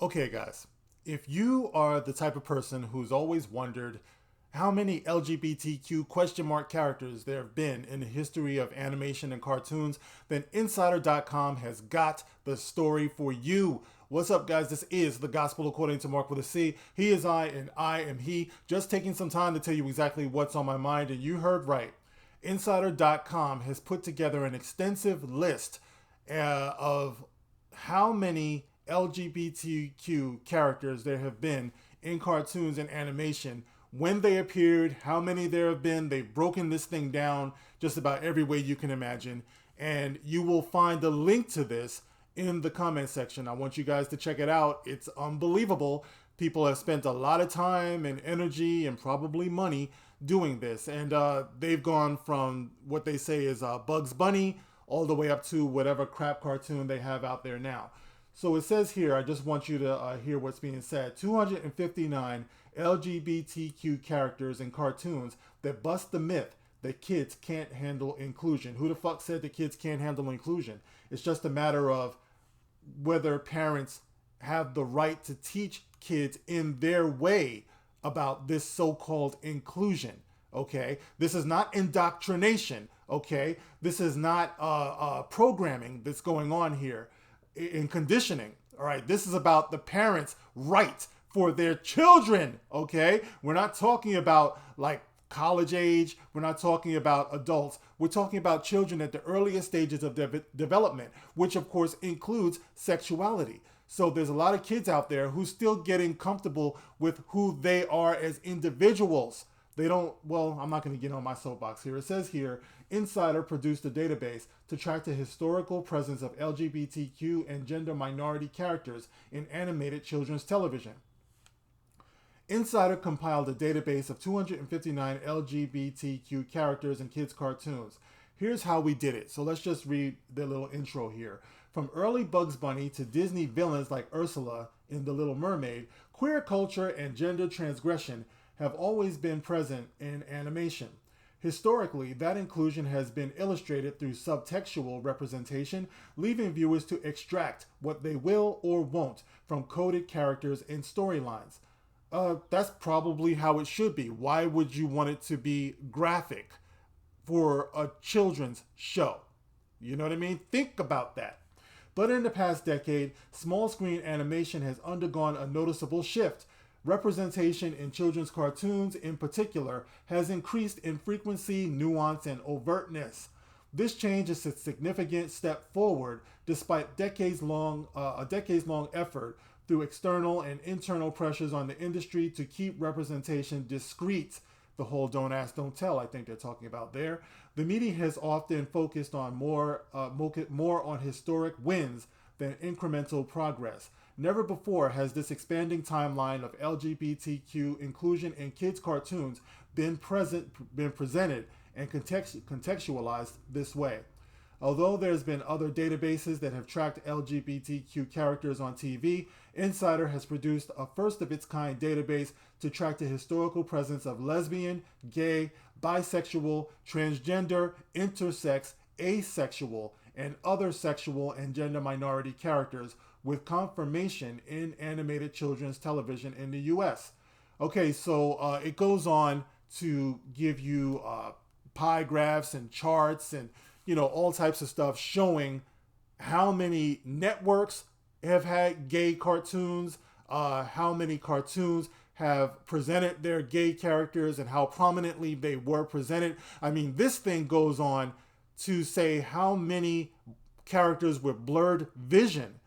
Okay, guys, if you are the type of person who's always wondered how many LGBTQ question mark characters there have been in the history of animation and cartoons, then Insider.com has got the story for you. What's up, guys? This is the Gospel According to Mark with a C. He is I, and I am he. Just taking some time to tell you exactly what's on my mind, and you heard right. Insider.com has put together an extensive list of how many LGBTQ characters there have been in cartoons and animation, when they appeared, how many there have been. They've broken this thing down just about every way you can imagine. And you will find the link to this in the comment section. I want you guys to check it out. It's unbelievable. People have spent a lot of time and energy and probably money doing this. And they've gone from what they say is Bugs Bunny all the way up to whatever crap cartoon they have out there now. So it says here, I just want you to hear what's being said. 259 LGBTQ characters in cartoons that bust the myth that kids can't handle inclusion. Who the fuck said that kids can't handle inclusion? It's just a matter of whether parents have the right to teach kids in their way about this so-called inclusion. Okay, this is not indoctrination. Okay, this is not programming that's going on here in conditioning. All right, this is about the parents' right for their children. Okay, we're not talking about like college age. We're not talking about adults. We're talking about children at the earliest stages of development, which of course includes sexuality. So there's a lot of kids out there who's still getting comfortable with who they are as individuals. They don't, well, I'm not going to get on my soapbox here. It says here, Insider produced a database to track the historical presence of LGBTQ and gender minority characters in animated children's television. Insider compiled a database of 259 LGBTQ characters in kids' cartoons. Here's how we did it. So let's just read the little intro here. From early Bugs Bunny to Disney villains like Ursula in The Little Mermaid, queer culture and gender transgression have always been present in animation. Historically, that inclusion has been illustrated through subtextual representation, leaving viewers to extract what they will or won't from coded characters and storylines. That's probably how it should be. Why would you want it to be graphic for a children's show? You know what I mean? Think about that. But in the past decade, small screen animation has undergone a noticeable shift. Representation in children's cartoons, in particular, has increased in frequency, nuance, and overtness. This change is a significant step forward, despite a decades-long effort through external and internal pressures on the industry to keep representation discreet. The whole "don't ask, don't tell" I think they're talking about there. The media has often focused on more on historic wins than incremental progress. Never before has this expanding timeline of LGBTQ inclusion in kids' cartoons been presented and contextualized this way. Although there's been other databases that have tracked LGBTQ characters on TV, Insider has produced a first-of-its-kind database to track the historical presence of lesbian, gay, bisexual, transgender, intersex, asexual, and other sexual and gender minority characters with confirmation in animated children's television in the US. Okay, so it goes on to give you pie graphs and charts and all types of stuff showing how many networks have had gay cartoons, how many cartoons have presented their gay characters and how prominently they were presented. I mean, this thing goes on to say how many characters with blurred vision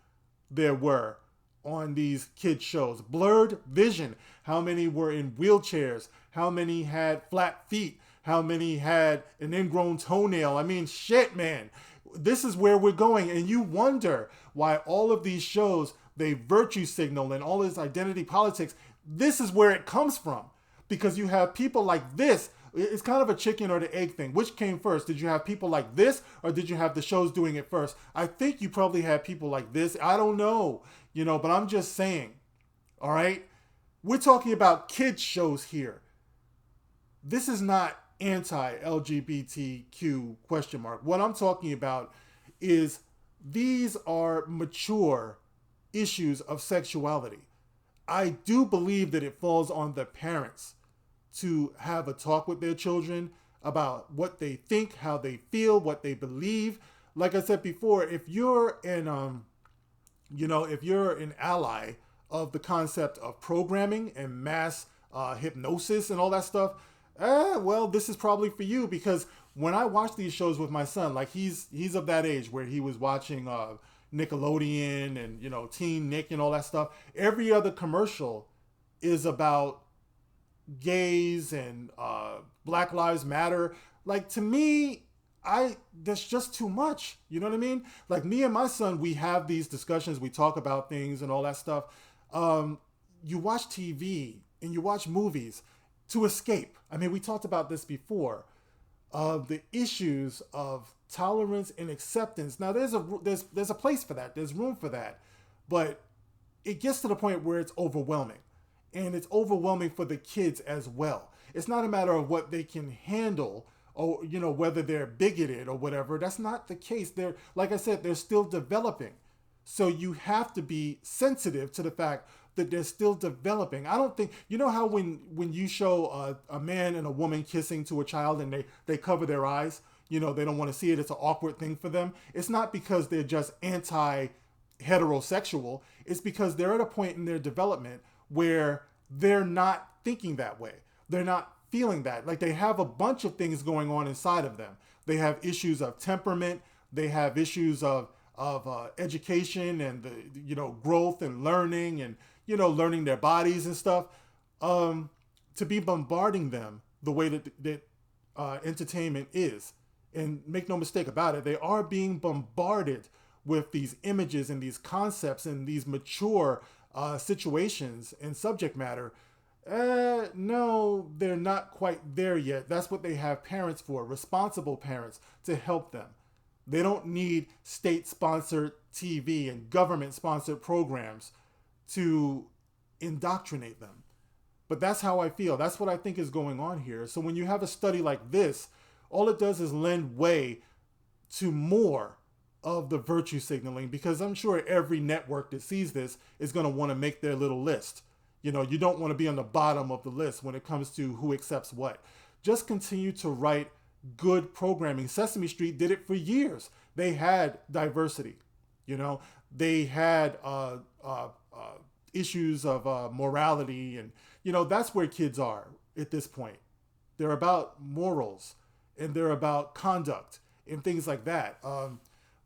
there were on these kids shows. Blurred vision. How many were in wheelchairs? How many had flat feet? How many had an ingrown toenail? I mean, shit, man. This is where we're going. And you wonder why all of these shows, they virtue signal and all this identity politics. This is where it comes from. Because you have people like this. It's kind of a chicken or the egg thing. Which came first? Did you have people like this or did you have the shows doing it first? I think you probably had people like this. I don't know. But I'm just saying. All right? We're talking about kids shows here. This is not anti-LGBTQ question mark. What I'm talking about is these are mature issues of sexuality. I do believe that it falls on the parents to have a talk with their children about what they think, how they feel, what they believe. Like I said before, if you're if you're an ally of the concept of programming and mass hypnosis and all that stuff, well, this is probably for you, because when I watch these shows with my son, like he's of that age where he was watching Nickelodeon and Teen Nick and all that stuff. Every other commercial is about gays and Black Lives Matter. Like, to me, that's just too much. You know what I mean? Like, me and my son, we have these discussions, we talk about things and all that stuff. You watch TV and you watch movies to escape. I mean, we talked about this before, of the issues of tolerance and acceptance. Now, there's a place for that. There's room for that. But it gets to the point where it's overwhelming. And it's overwhelming for the kids as well. It's not a matter of what they can handle, or whether they're bigoted or whatever. That's not the case. They're, like I said, they're still developing. So you have to be sensitive to the fact that they're still developing. I don't think, how when you show a man and a woman kissing to a child and they cover their eyes, they don't want to see it, it's an awkward thing for them. It's not because they're just anti-heterosexual. It's because they're at a point in their development where they're not thinking that way. They're not feeling that. Like, they have a bunch of things going on inside of them. They have issues of temperament. They have issues of education and growth and learning and learning their bodies and stuff. To be bombarding them the way that entertainment is, and make no mistake about it, they are being bombarded with these images and these concepts and these mature situations and subject matter. No, they're not quite there yet. That's what they have parents for, responsible parents, to help them. They don't need state-sponsored TV and government-sponsored programs to indoctrinate them. But that's how I feel. That's what I think is going on here. So when you have a study like this, all it does is lend way to more of the virtue signaling, because I'm sure every network that sees this is going to want to make their little list. You don't want to be on the bottom of the list when it comes to who accepts what. Just continue to write good programming. Sesame Street did it for years. They had diversity. They had issues of morality, and that's where kids are at this point. They're about morals, and they're about conduct and things like that.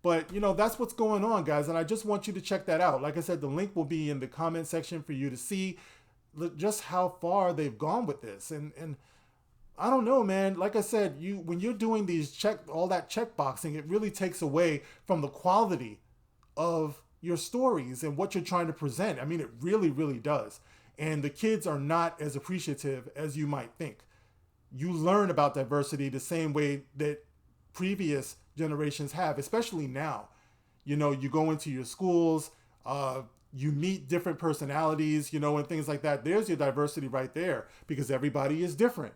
But that's what's going on, guys, and I just want you to check that out. Like I said, the link will be in the comment section for you to see just how far they've gone with this. And I don't know, man. Like I said, when you're doing these all that check boxing, it really takes away from the quality of your stories and what you're trying to present. I mean, it really, really does. And the kids are not as appreciative as you might think. You learn about diversity the same way that previous generations have, especially now. You go into your schools, you meet different personalities, and things like that. There's your diversity right there, because everybody is different.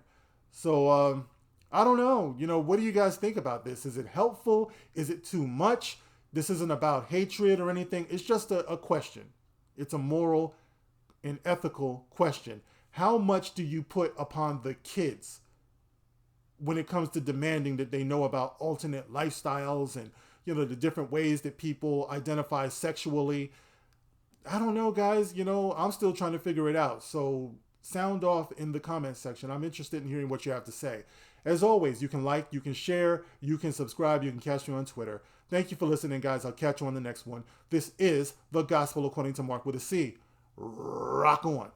So I don't know. What do you guys think about this? Is it helpful? Is it too much? This isn't about hatred or anything. It's just a question. It's a moral and ethical question. How much do you put upon the kids when it comes to demanding that they know about alternate lifestyles and, the different ways that people identify sexually? I don't know, guys. I'm still trying to figure it out. So sound off in the comments section. I'm interested in hearing what you have to say. As always, you can like, you can share, you can subscribe, you can catch me on Twitter. Thank you for listening, guys. I'll catch you on the next one. This is The Gospel According to Mark with a C. Rock on.